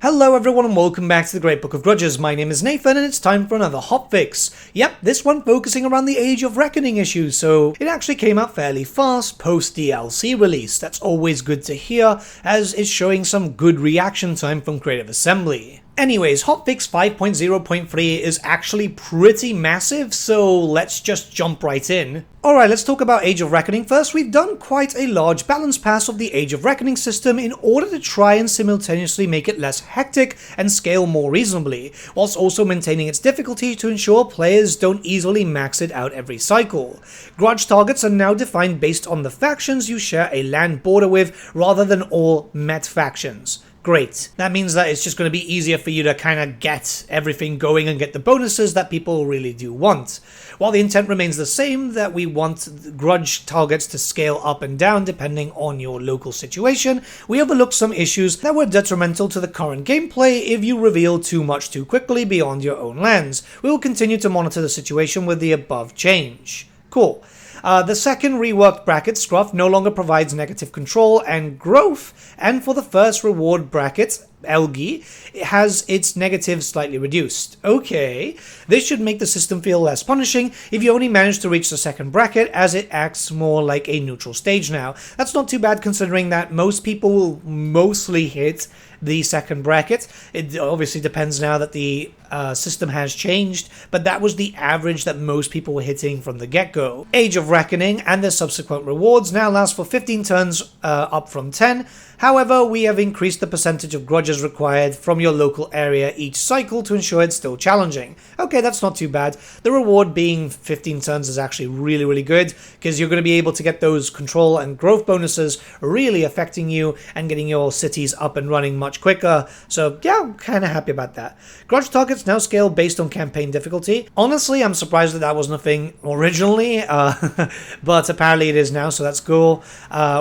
Hello everyone and welcome back to the Great Book of Grudges. My name is Nathan and it's time for another hotfix. Yep, this one focusing around the Age of Reckoning issue, so it actually came out fairly fast post DLC release. That's always good to hear, as it's showing some good reaction time from Creative Assembly. Anyways, Hotfix 5.0.3 is actually pretty massive, so let's just jump right in. Alright, let's talk about Age of Reckoning first. We've done quite a large balance pass of the Age of Reckoning system in order to try and simultaneously make it less hectic and scale more reasonably, whilst also maintaining its difficulty to ensure players don't easily max it out every cycle. Grudge targets are now defined based on the factions you share a land border with, rather than all met factions. Great. That means that it's just going to be easier for you to kind of get everything going and get the bonuses that people really do want. While the intent remains the same, that we want grudge targets to scale up and down depending on your local situation, we overlooked some issues that were detrimental to the current gameplay if you reveal too much too quickly beyond your own lands. We will continue to monitor the situation with the above change. Cool. The second reworked bracket, Scruff, no longer provides negative control and growth, and for the first reward bracket, Elgi, it has its negatives slightly reduced. Okay, this should make the system feel less punishing if you only manage to reach the second bracket, as it acts more like a neutral stage now. That's not too bad considering that most people will mostly hit the second bracket. It obviously depends now that the system has changed, but that was the average that most people were hitting from the get-go. Age of Reckoning and the subsequent rewards now last for 15 turns, up from 10. However, we have increased the percentage of grudges required from your local area each cycle to ensure it's still challenging. Okay, that's not too bad. The reward being 15 turns is actually really good, because you're going to be able to get those control and growth bonuses really affecting you and getting your cities up and running much quicker. So yeah, I'm kind of happy about that. Grudge targets now scale based on campaign difficulty. Honestly, I'm surprised that wasn't a thing originally, but apparently it is now, so that's cool.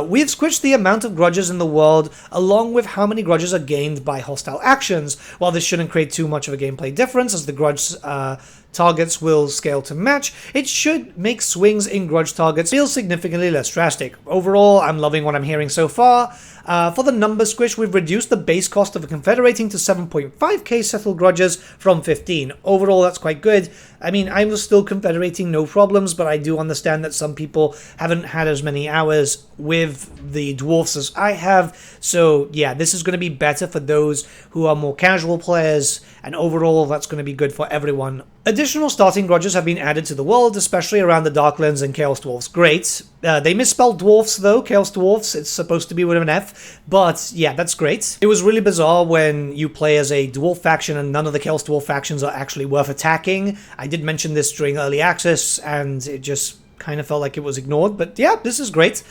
We've squished the amount of grudges in the world along with how many grudges are gained by hostile actions. While this shouldn't create too much of a gameplay difference, as the grudge targets will scale to match, it should make swings in grudge targets feel significantly less drastic. Overall, I'm loving what I'm hearing so far. For the number squish, we've reduced the base cost of confederating to 7.5k settled grudges from 15. Overall, that's quite good. I mean, I was still confederating, no problems, but I do understand that some people haven't had as many hours with the dwarfs as I have. So yeah, this is going to be better for those who are more casual players, and overall, that's going to be good for everyone. Additional starting grudges have been added to the world, especially around the Darklands and Chaos Dwarfs. Great. They misspelled dwarfs though, Chaos Dwarfs. It's supposed to be with an F, but yeah, that's great. It was really bizarre when you play as a dwarf faction and none of the Chaos Dwarf factions are actually worth attacking. I did mention this during early access and it just kind of felt like it was ignored, but yeah, this is great.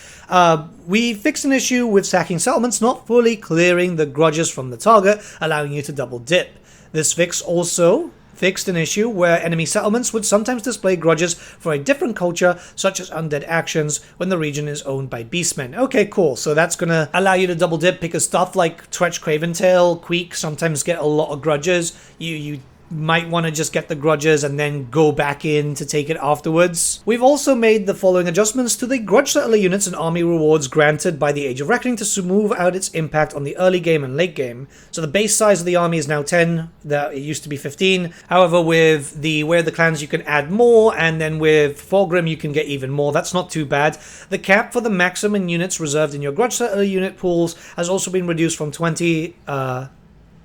We fixed an issue with sacking settlements not fully clearing the grudges from the target, allowing you to double dip. This fix also fixed an issue where enemy settlements would sometimes display grudges for a different culture, such as undead actions, when the region is owned by beastmen. Okay, cool. So that's going to allow you to double dip, because stuff like Twetch Craventail, Queek sometimes get a lot of grudges. You might want to just get the grudges and then go back in to take it afterwards. We've also made the following adjustments to the grudge settler units and army rewards granted by the Age of Reckoning to smooth out its impact on the early game and late game. So the base size of the army is now 10, it used to be 15. However, with the Where the Clans you can add more, and then with Fulgrim you can get even more. That's not too bad. The cap for the maximum units reserved in your grudge settler unit pools has also been reduced from 20 to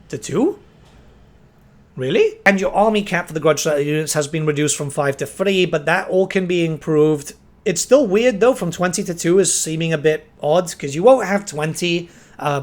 2? Really? And your army cap for the grudge settler units has been reduced from 5 to 3, but that all can be improved. It's still weird though, from 20 to 2 is seeming a bit odd, because you won't have 20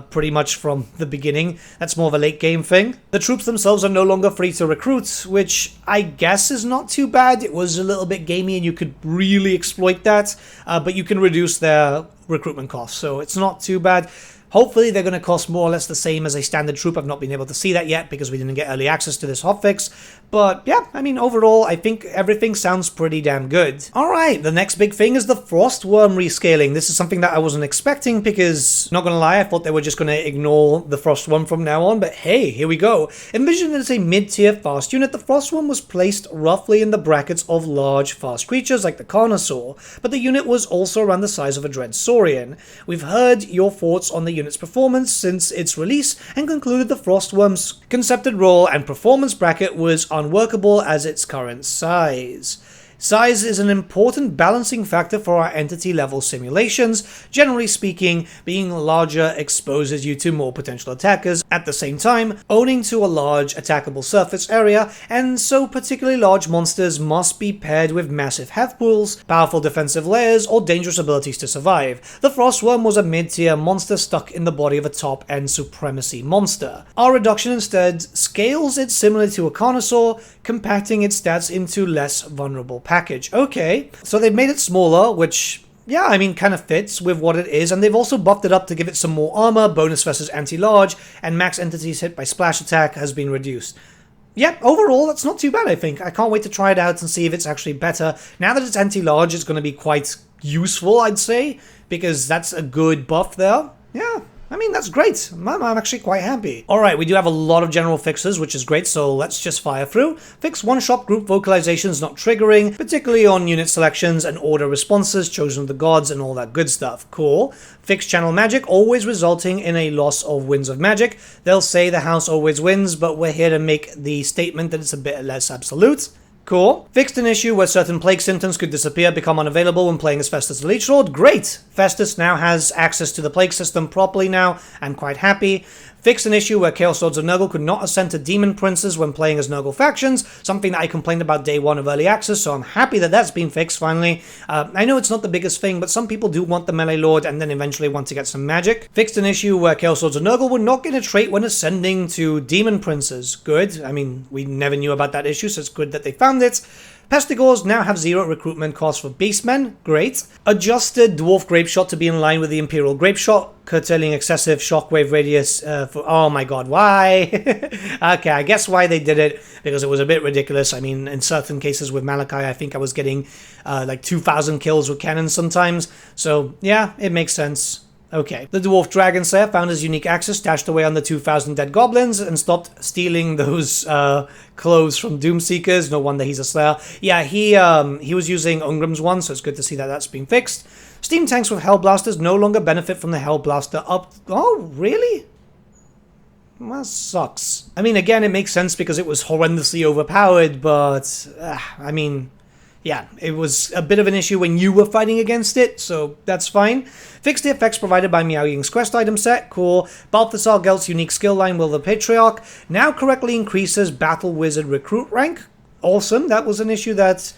pretty much from the beginning. That's more of a late game thing. The troops themselves are no longer free to recruit, which I guess is not too bad. It was a little bit gamey and you could really exploit that, but you can reduce their recruitment costs, so it's not too bad. Hopefully they're going to cost more or less the same as a standard troop. I've not been able to see that yet because we didn't get early access to this hotfix. But yeah, I mean, overall, I think everything sounds pretty damn good. Alright, the next big thing is the Frostworm rescaling. This is something that I wasn't expecting because, not gonna lie, I thought they were just gonna ignore the Frostworm from now on, but hey, here we go. Envisioned as a mid-tier fast unit, the Frostworm was placed roughly in the brackets of large, fast creatures like the Carnosaur, but the unit was also around the size of a Dread Saurian. We've heard your thoughts on the unit's performance since its release and concluded the Frostworm's concepted role and performance bracket was unworkable as its current size. Size is an important balancing factor for our entity level simulations. Generally speaking, being larger exposes you to more potential attackers, at the same time owning to a large attackable surface area, and so particularly large monsters must be paired with massive health pools, powerful defensive layers, or dangerous abilities to survive. The Frostworm was a mid-tier monster stuck in the body of a top-end supremacy monster. Our reduction instead scales it similar to a Carnosaur, compacting its stats into less vulnerable package. Okay, so they've made it smaller, which, yeah, I mean, kind of fits with what it is, and they've also buffed it up to give it some more armor, bonus versus anti-large, and max entities hit by splash attack has been reduced. Yep, overall, that's not too bad, I think. I can't wait to try it out and see if it's actually better. Now that it's anti-large, it's going to be quite useful, I'd say, because that's a good buff there. Yeah. I mean, that's great. I'm actually quite happy. Alright, we do have a lot of general fixes, which is great, so let's just fire through. Fix one-shot group vocalizations not triggering, particularly on unit selections and order responses, chosen of the gods, and all that good stuff. Cool. Fix channel magic, always resulting in a loss of winds of magic. They'll say the house always wins, but we're here to make the statement that it's a bit less absolute. Cool. Fixed an issue where certain plague symptoms could disappear, become unavailable when playing as Festus the Leech Lord. Great! Festus now has access to the plague system properly now. I'm quite happy. Fixed an issue where Chaos Lords of Nurgle could not ascend to Demon Princes when playing as Nurgle factions, something that I complained about day one of early access, so I'm happy that that's been fixed finally. I know it's not the biggest thing, but some people do want the Melee Lord and then eventually want to get some magic. Fixed an issue where Chaos Lords of Nurgle would not get a trait when ascending to Demon Princes. Good. I mean, we never knew about that issue, so it's good that they found it. Pestigores now have 0 recruitment cost for beastmen. Great. Adjusted Dwarf Grapeshot to be in line with the Imperial Grapeshot, curtailing excessive shockwave radius for... Oh my god, why? Okay, I guess why they did it, because it was a bit ridiculous. I mean, in certain cases with Malachi, I think I was getting like 2,000 kills with cannons sometimes. So, yeah, it makes sense. Okay, the Dwarf Dragon Slayer found his unique access stashed away on the 2,000 dead goblins and stopped stealing those clothes from Doomseekers. No wonder he's a Slayer. Yeah, he was using Ungrim's one, so it's good to see that that's been fixed. Steam tanks with Hellblasters no longer benefit from the Hellblaster up... Oh, really? Well, that sucks. I mean, again, it makes sense because it was horrendously overpowered, but... I mean... Yeah, it was a bit of an issue when you were fighting against it, so that's fine. Fix the effects provided by Miao Ying's quest item set, cool. Balthasar Gelt's unique skill line, Will the Patriarch, now correctly increases Battle Wizard recruit rank. Awesome, that was an issue that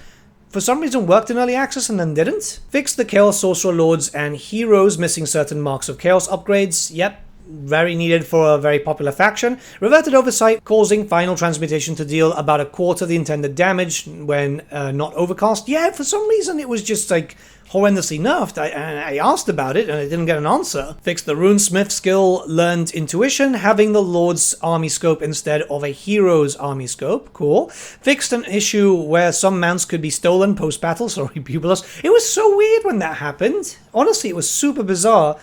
for some reason worked in early access and then didn't. Fix the Chaos Sorcerer Lords and Heroes missing certain Marks of Chaos upgrades, yep. Very needed for a very popular faction. Reverted oversight, causing final transmutation to deal about a quarter the intended damage when not overcast. Yeah, for some reason it was just like horrendously nerfed. I asked about it and I didn't get an answer. Fixed the Runesmith skill, learned intuition, having the Lord's army scope instead of a hero's army scope. Cool. Fixed an issue where some mounts could be stolen post-battle. Sorry, Bubulus. It was so weird when that happened. Honestly, it was super bizarre.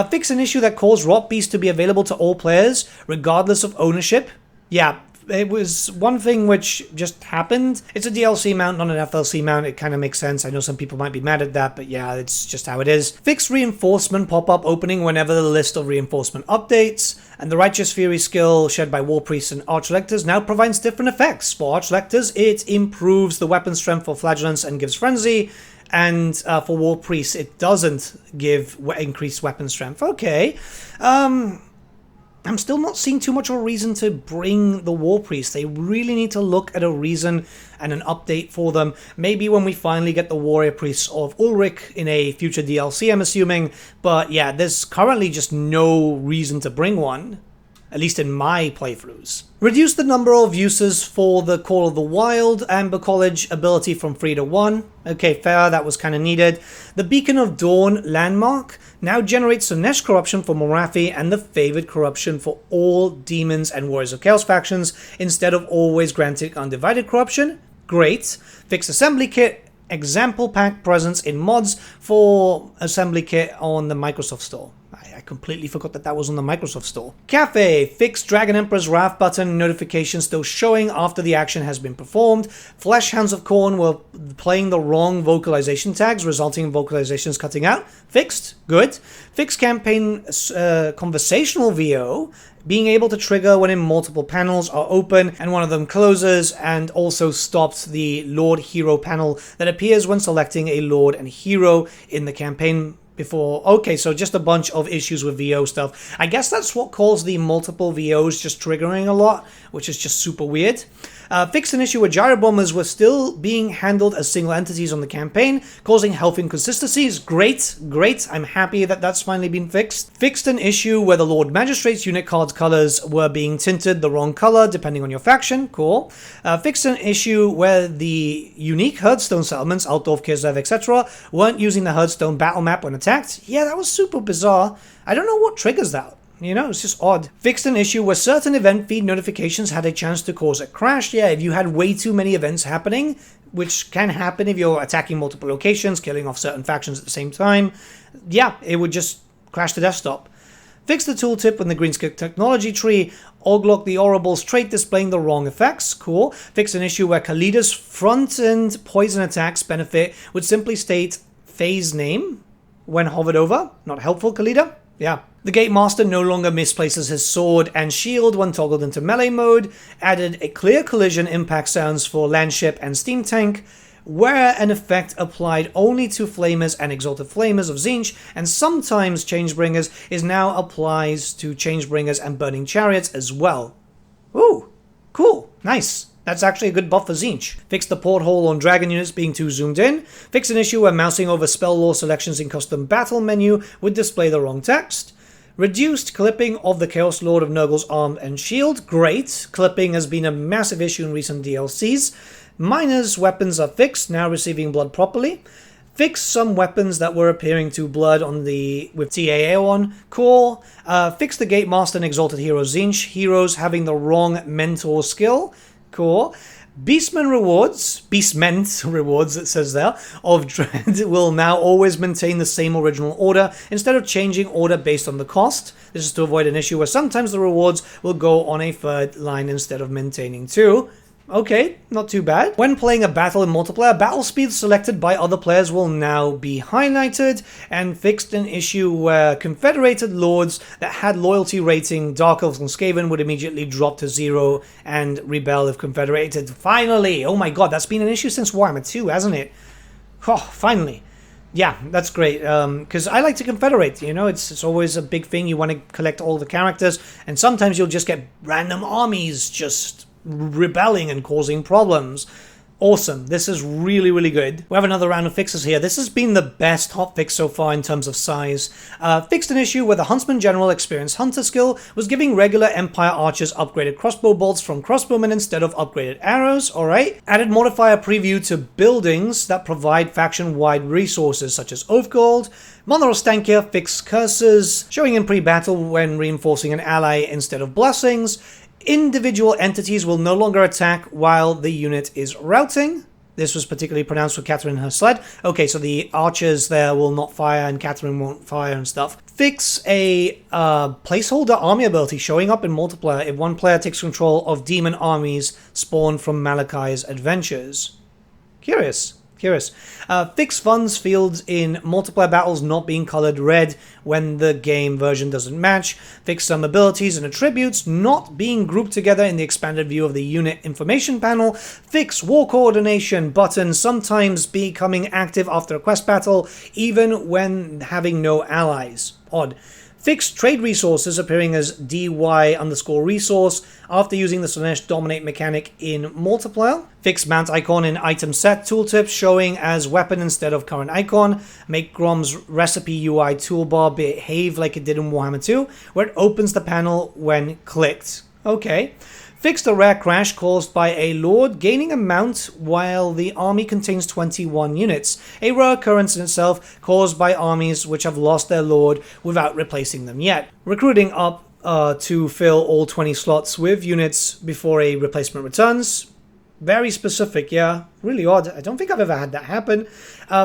Fix an issue that caused Rot Beast to be available to all players, regardless of ownership. Yeah, it was one thing which just happened. It's a DLC mount, not an FLC mount. It kind of makes sense. I know some people might be mad at that, but yeah, it's just how it is. Fix reinforcement pop-up opening whenever the list of reinforcement updates. And the Righteous Fury skill shared by War Priests and Archlectors now provides different effects. For Archlectors, it improves the weapon strength for Flagellants and gives Frenzy. And for War Priests, it doesn't give increased weapon strength. Okay. I'm still not seeing too much of a reason to bring the War Priests. They really need to look at a reason and an update for them. Maybe when we finally get the Warrior Priests of Ulrich in a future DLC, I'm assuming. But yeah, there's currently just no reason to bring one. At least in my playthroughs. Reduce the number of uses for the Call of the Wild Amber College ability from 3 to 1. Okay, fair, that was kind of needed. The Beacon of Dawn landmark now generates Sinesh corruption for Morathi and the Favored corruption for all Demons and Warriors of Chaos factions instead of always granting Undivided corruption. Great. Fix Assembly Kit. Example pack presence in mods for Assembly Kit on the Microsoft Store. I I completely forgot that that was on the Microsoft Store. Cafe, fixed Dragon Emperor's Wrath button notification still showing after the action has been performed. Flesh Hounds of Khorne were playing the wrong vocalization tags, resulting in vocalizations cutting out. Fixed, good. Fixed campaign conversational VO, being able to trigger when in multiple panels are open and one of them closes, and also stopped the Lord Hero panel that appears when selecting a Lord and Hero in the campaign before. Okay, so just a bunch of issues with VO stuff. I guess that's what caused the multiple VOs just triggering a lot, which is just super weird. Fixed an issue where gyro bombers were still being handled as single entities on the campaign, causing health inconsistencies. Great, great. I'm happy that that's finally been fixed. Fixed an issue where the Lord Magistrate's unit cards colors were being tinted the wrong color depending on your faction. Cool. Fixed an issue where the unique Herdstone settlements, Altdorf, Kislev, etc. weren't using the Herdstone battle map when attacked. Yeah, that was super bizarre. I don't know what triggers that. You know, it's just odd. Fixed an issue where certain event feed notifications had a chance to cause a crash. Yeah, if you had way too many events happening, which can happen if you're attacking multiple locations, killing off certain factions at the same time, yeah, it would just crash the desktop. Fix the tooltip in the Greenscape technology tree. Oglock the Oracle's trait displaying the wrong effects. Cool. Fix an issue where Khalida's front-end poison attacks benefit would simply state phase name when hovered over. Not helpful, Khalida. Yeah. The Gate Master no longer misplaces his sword and shield when toggled into melee mode. Added a clear collision impact sounds for Landship and Steam Tank, where an effect applied only to Flamers and Exalted Flamers of Tzeentch, and sometimes Changebringers, is now applies to Changebringers and Burning Chariots as well. Ooh, cool, nice. That's actually a good buff for Tzeentch. Fix the porthole on dragon units being too zoomed in. Fix an issue where mousing over spell lore selections in custom battle menu would display the wrong text. Reduced clipping of the Chaos Lord of Nurgle's arm and shield. Great. Clipping has been a massive issue in recent DLCs. Miner's weapons are fixed, now receiving blood properly. Fix some weapons that were appearing to blood on with TAA on. Cool. Fix the Gate Master and Exalted Hero Tzeentch. Heroes having the wrong mentor skill. Cool. Beastmen rewards, it says there, of Dread will now always maintain the same original order instead of changing order based on the cost. This is to avoid an issue where sometimes the rewards will go on a third line instead of maintaining two. Okay, not too bad. When playing a battle in multiplayer, battle speeds selected by other players will now be highlighted, and fixed an issue where Confederated Lords that had loyalty rating Dark Elves and Skaven would immediately drop to 0 and rebel if Confederated. Finally! Oh my god, that's been an issue since Warhammer 2, hasn't it? Oh, finally. Yeah, that's great, because I like to confederate, you know, it's always a big thing. You want to collect all the characters, and sometimes you'll just get random armies just rebelling and causing problems. Awesome. This is really, really good. We have another round of fixes here. This has been the best hotfix so far in terms of size. Fixed an issue where the Huntsman General Experienced Hunter skill was giving regular Empire archers upgraded crossbow bolts from crossbowmen instead of upgraded arrows. Alright. Added modifier preview to buildings that provide faction-wide resources such as Oath Gold. Monor Stankia fixed curses, showing in pre-battle when reinforcing an ally instead of blessings. Individual entities will no longer attack while the unit is routing. This was particularly pronounced for Catherine and her sled. Okay, so the archers there will not fire and Catherine won't fire and stuff. Fix a placeholder army ability showing up in multiplayer if one player takes control of demon armies spawned from Malachi's adventures. Curious. Fix funds fields in multiplayer battles not being colored red when the game version doesn't match. Fix some abilities and attributes not being grouped together in the expanded view of the unit information panel. Fix war coordination button sometimes becoming active after a quest battle, even when having no allies. Odd. Fix trade resources appearing as dy_resource after using the Slaanesh dominate mechanic in multiplayer. Fix mount icon in item set tooltip showing as weapon instead of current icon. Make Grom's recipe UI toolbar behave like it did in Warhammer 2, where it opens the panel when clicked. Okay. Fixed a rare crash caused by a Lord gaining a mount while the army contains 21 units. A rare occurrence in itself caused by armies which have lost their Lord without replacing them yet. Recruiting up to fill all 20 slots with units before a replacement returns. Very specific, yeah. Really odd. I don't think I've ever had that happen.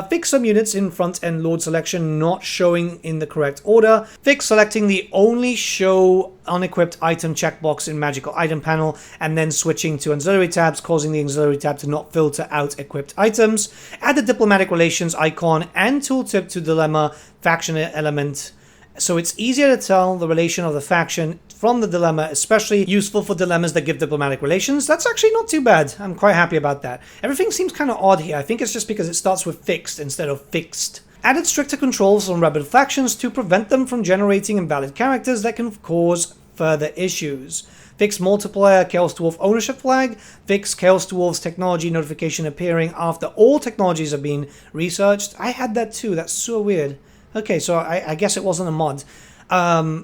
Fix some units in front and Lord selection not showing in the correct order. Fix selecting the only show unequipped item checkbox in magical item panel and then switching to auxiliary tabs, causing the auxiliary tab to not filter out equipped items. Add the diplomatic relations icon and tooltip to dilemma faction element, so it's easier to tell the relation of the faction from the dilemma, especially useful for dilemmas that give diplomatic relations. That's actually not too bad. I'm quite happy about that. Everything seems kind of odd here. I think it's just because it starts with fixed instead of fixed. Added stricter controls on rebel factions to prevent them from generating invalid characters that can cause further issues. Fix multiplayer Chaos Dwarf ownership flag. Fix Chaos Dwarf's technology notification appearing after all technologies have been researched. I had that too. That's so weird. Okay, so I guess it wasn't a mod.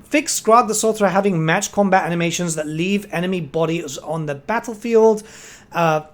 Fix Grad the Sorcerer having match combat animations that leave enemy bodies on the battlefield.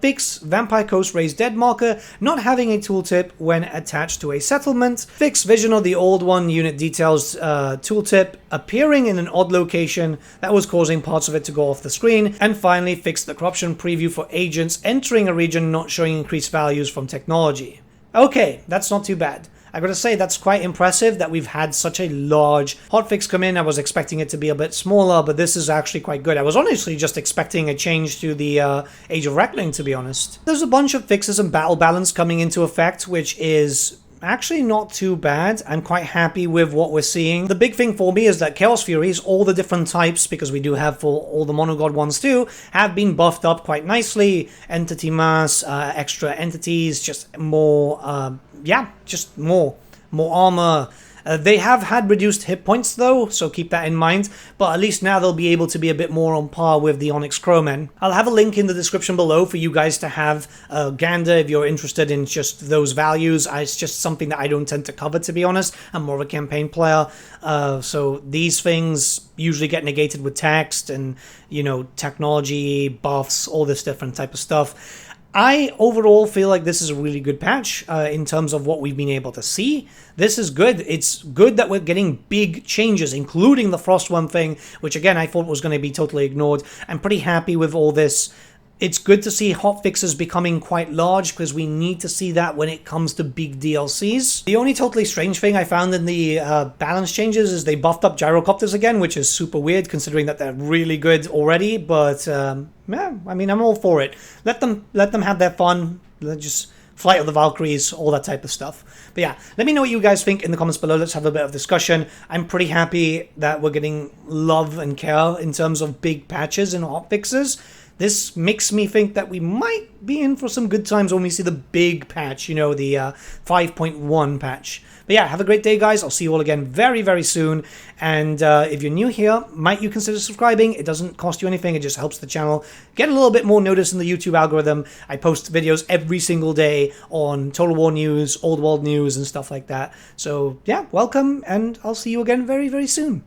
Fix Vampire Coast Raised Dead marker not having a tooltip when attached to a settlement. Fix Vision of the Old One unit details tooltip appearing in an odd location that was causing parts of it to go off the screen. And finally, fix the corruption preview for agents entering a region not showing increased values from technology. Okay, that's not too bad. I gotta say, that's quite impressive that we've had such a large hotfix come in. I was expecting it to be a bit smaller, but this is actually quite good. I was honestly just expecting a change to the Age of Reckoning, to be honest. There's a bunch of fixes and battle balance coming into effect, which is actually not too bad. I'm quite happy with what we're seeing. The big thing for me is that Chaos Furies, all the different types, because we do have for all the monogod ones too, have been buffed up quite nicely. Entity mass, extra entities, just more, yeah, just more armor. They have had reduced hit points though, so keep that in mind, but at least now they'll be able to be a bit more on par with the Onyx Crowmen. I'll have a link in the description below for you guys to have a gander if you're interested in just those values. It's just something that I don't tend to cover, to be honest. I'm more of a campaign player, so these things usually get negated with text and, you know, technology, buffs, all this different type of stuff. I overall feel like this is a really good patch in terms of what we've been able to see. This is good. It's good that we're getting big changes, including the Frost One thing, which again I thought was going to be totally ignored. I'm pretty happy with all this. It's good to see hotfixes becoming quite large because we need to see that when it comes to big DLCs. The only totally strange thing I found in the balance changes is they buffed up gyrocopters again, which is super weird considering that they're really good already. But yeah, I mean, I'm all for it. Let them have their fun. Just Flight of the Valkyries, all that type of stuff. But yeah, let me know what you guys think in the comments below. Let's have a bit of discussion. I'm pretty happy that we're getting love and care in terms of big patches and hotfixes. This makes me think that we might be in for some good times when we see the big patch, you know, the 5.1 patch. But yeah, have a great day, guys. I'll see you all again very, very soon. And if you're new here, might you consider subscribing? It doesn't cost you anything. It just helps the channel get a little bit more notice in the YouTube algorithm. I post videos every single day on Total War news, Old World news, and stuff like that. So yeah, welcome, and I'll see you again very, very soon.